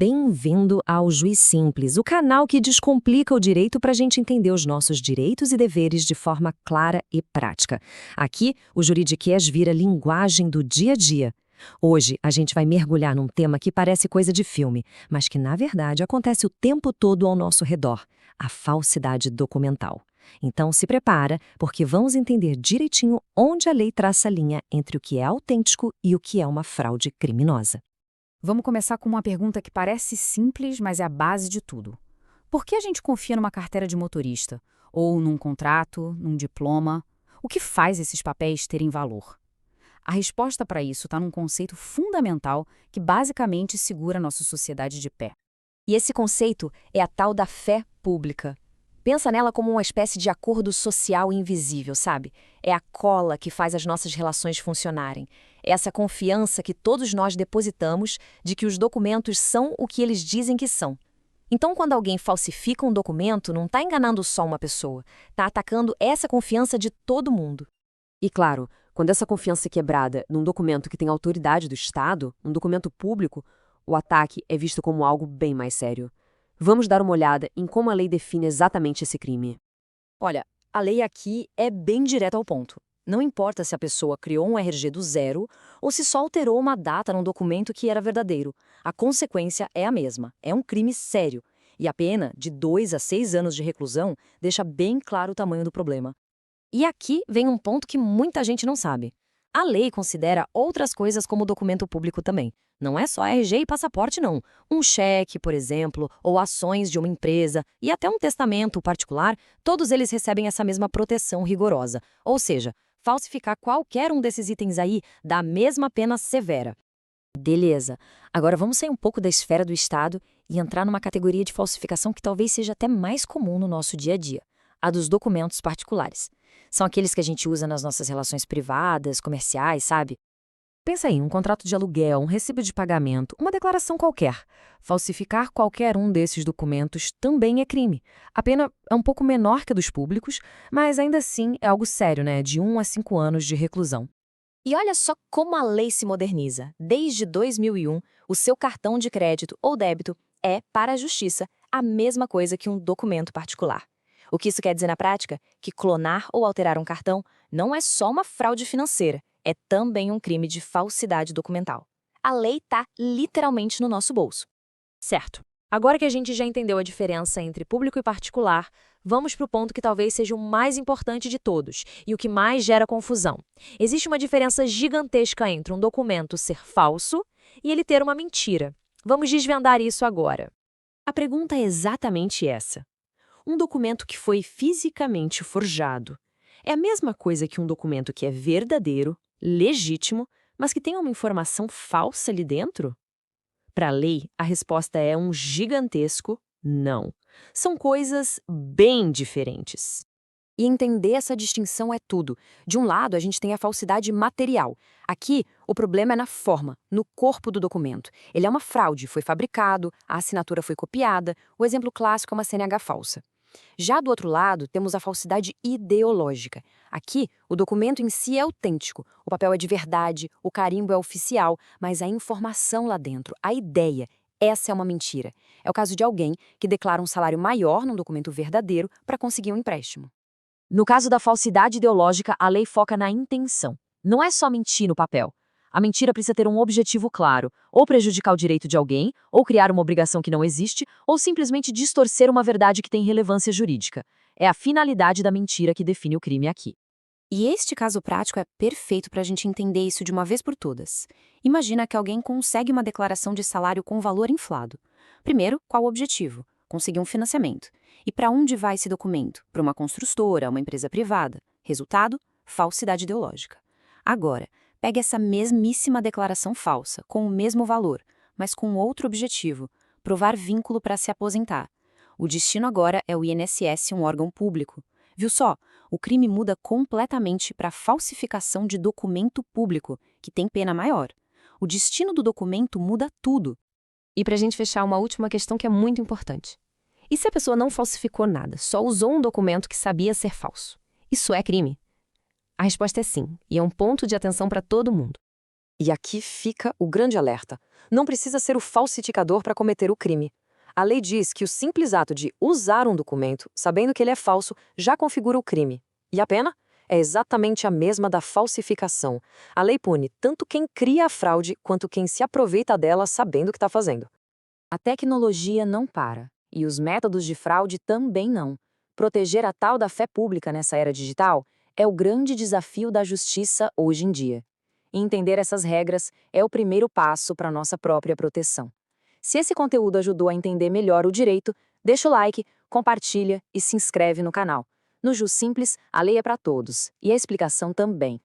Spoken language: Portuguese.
Bem-vindo ao Juiz Simples, o canal que descomplica o direito para a gente entender os nossos direitos e deveres de forma clara e prática. Aqui, o juridiquês vira linguagem do dia a dia. Hoje, a gente vai mergulhar num tema que parece coisa de filme, mas que, na verdade, acontece o tempo todo ao nosso redor: a falsidade documental. Então, se prepara, porque vamos entender direitinho onde a lei traça a linha entre o que é autêntico e o que é uma fraude criminosa. Vamos começar com uma pergunta que parece simples, mas é a base de tudo. Por que a gente confia numa carteira de motorista? Ou num contrato, num diploma? O que faz esses papéis terem valor? A resposta para isso está num conceito fundamental que basicamente segura a nossa sociedade de pé. E esse conceito é a tal da fé pública. Pensa nela como uma espécie de acordo social invisível, sabe? É a cola que faz as nossas relações funcionarem. É essa confiança que todos nós depositamos de que os documentos são o que eles dizem que são. Então, quando alguém falsifica um documento, não está enganando só uma pessoa, está atacando essa confiança de todo mundo. E claro, quando essa confiança é quebrada num documento que tem autoridade do Estado, um documento público, o ataque é visto como algo bem mais sério. Vamos dar uma olhada em como a lei define exatamente esse crime. Olha, a lei aqui é bem direta ao ponto. Não importa se a pessoa criou um RG do zero ou se só alterou uma data num documento que era verdadeiro. A consequência é a mesma. É um crime sério. E a pena, de 2 a 6 anos de reclusão, deixa bem claro o tamanho do problema. E aqui vem um ponto que muita gente não sabe. A lei considera outras coisas como documento público também. Não é só RG e passaporte, não. Um cheque, por exemplo, ou ações de uma empresa e até um testamento particular, todos eles recebem essa mesma proteção rigorosa. Ou seja, falsificar qualquer um desses itens aí dá a mesma pena severa. Beleza. Agora vamos sair um pouco da esfera do Estado e entrar numa categoria de falsificação que talvez seja até mais comum no nosso dia a dia: a dos documentos particulares. São aqueles que a gente usa nas nossas relações privadas, comerciais, sabe? Pensa aí, um contrato de aluguel, um recibo de pagamento, uma declaração qualquer. Falsificar qualquer um desses documentos também é crime. A pena é um pouco menor que a dos públicos, mas ainda assim é algo sério, né? De 1 a 5 anos de reclusão. E olha só como a lei se moderniza. Desde 2001, o seu cartão de crédito ou débito é, para a justiça, a mesma coisa que um documento particular. O que isso quer dizer na prática? Que clonar ou alterar um cartão não é só uma fraude financeira, é também um crime de falsidade documental. A lei está literalmente no nosso bolso. Certo. Agora que a gente já entendeu a diferença entre público e particular, vamos para o ponto que talvez seja o mais importante de todos e o que mais gera confusão. Existe uma diferença gigantesca entre um documento ser falso e ele ter uma mentira. Vamos desvendar isso agora. A pergunta é exatamente essa. Um documento que foi fisicamente forjado é a mesma coisa que um documento que é verdadeiro, legítimo, mas que tem uma informação falsa ali dentro? Para a lei, a resposta é um gigantesco não. São coisas bem diferentes. E entender essa distinção é tudo. De um lado, a gente tem a falsidade material. Aqui, o problema é na forma, no corpo do documento. Ele é uma fraude, foi fabricado, a assinatura foi copiada, o exemplo clássico é uma CNH falsa. Já do outro lado, temos a falsidade ideológica. Aqui, o documento em si é autêntico, o papel é de verdade, o carimbo é oficial, mas a informação lá dentro, a ideia, essa é uma mentira. É o caso de alguém que declara um salário maior num documento verdadeiro para conseguir um empréstimo. No caso da falsidade ideológica, a lei foca na intenção. Não é só mentir no papel. A mentira precisa ter um objetivo claro, ou prejudicar o direito de alguém, ou criar uma obrigação que não existe, ou simplesmente distorcer uma verdade que tem relevância jurídica. É a finalidade da mentira que define o crime aqui. E este caso prático é perfeito para a gente entender isso de uma vez por todas. Imagina que alguém consegue uma declaração de salário com valor inflado. Primeiro, qual o objetivo? Conseguir um financiamento. E para onde vai esse documento? Para uma construtora, uma empresa privada. Resultado? Falsidade ideológica. Agora, pegue essa mesmíssima declaração falsa, com o mesmo valor, mas com outro objetivo: provar vínculo para se aposentar. O destino agora é o INSS, um órgão público. Viu só? O crime muda completamente para falsificação de documento público, que tem pena maior. O destino do documento muda tudo. E para a gente fechar, uma última questão que é muito importante. E se a pessoa não falsificou nada, só usou um documento que sabia ser falso? Isso é crime? A resposta é sim, e é um ponto de atenção para todo mundo. E aqui fica o grande alerta. Não precisa ser o falsificador para cometer o crime. A lei diz que o simples ato de usar um documento, sabendo que ele é falso, já configura o crime. E a pena? É exatamente a mesma da falsificação. A lei pune tanto quem cria a fraude quanto quem se aproveita dela sabendo o que está fazendo. A tecnologia não para, e os métodos de fraude também não. Proteger a tal da fé pública nessa era digital é o grande desafio da justiça hoje em dia. E entender essas regras é o primeiro passo para a nossa própria proteção. Se esse conteúdo ajudou a entender melhor o direito, deixa o like, compartilha e se inscreve no canal. No Jus Simples, a lei é para todos, e a explicação também.